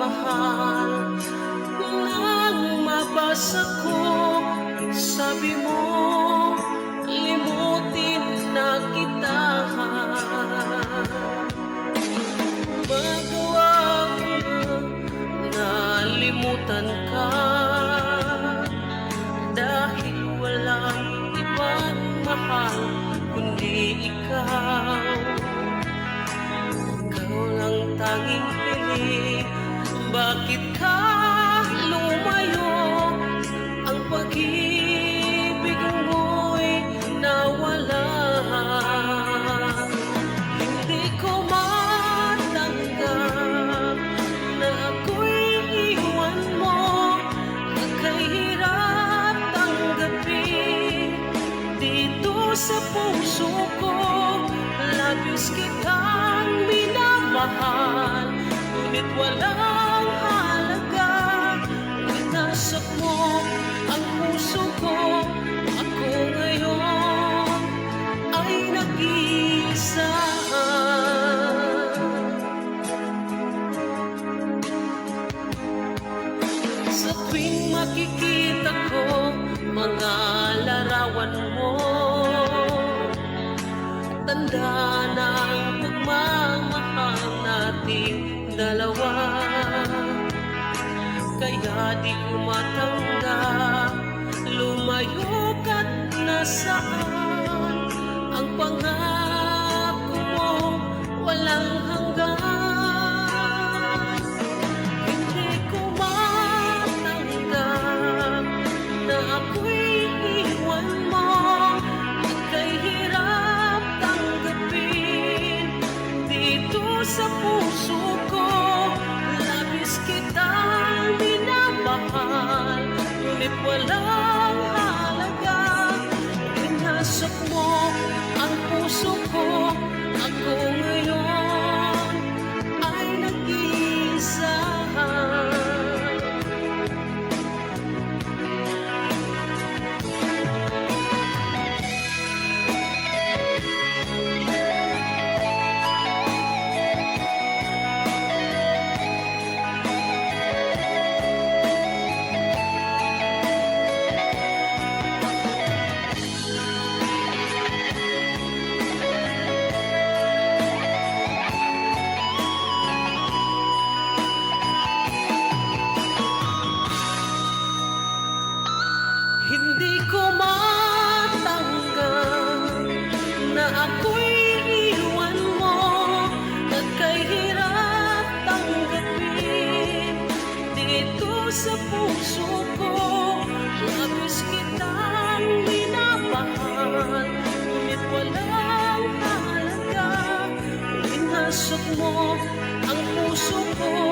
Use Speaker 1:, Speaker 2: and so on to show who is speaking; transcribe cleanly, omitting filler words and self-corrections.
Speaker 1: minamahal. Nang mabasa ko, sabi mo, limutin na kita. Magawa ko na nalimutan ka, dahil walang ibang mahal kundi ikaw. Ikaw lang tanging piling, bakit ka lumayo? Ang pag-ibig mo'y nawala. Hindi ko matanggap na ako'y iwan mo. Nakahirap tanggapin dito sa puso ko. Labis kitang minamahal, ngunit walang halaga. Winasak mo ang puso ko. Ako ngayon ay nag-iisa. Sa tuwing makikita ko mga larawan mo, tanda ng pagmamahal nating dalawa. Kaya di ko matanggap, lumayo ka't nasaan ang pangako mo walang hanggan. Hindi ko matanggap na ako'y iwan mo. Nakahirap tanggapin dito sa puso ko. Labis kitang minamahal, ngunit walang halaga. Pinasok mo ang puso ko. Ako ngayon ay nag-iisa. Hindi ko matanggap na ako'y iwan mo. Nakahirap tanggapin dito sa puso ko. Labis kitang minamahal, ngunit walang halaga. Pinasok mo ang puso ko.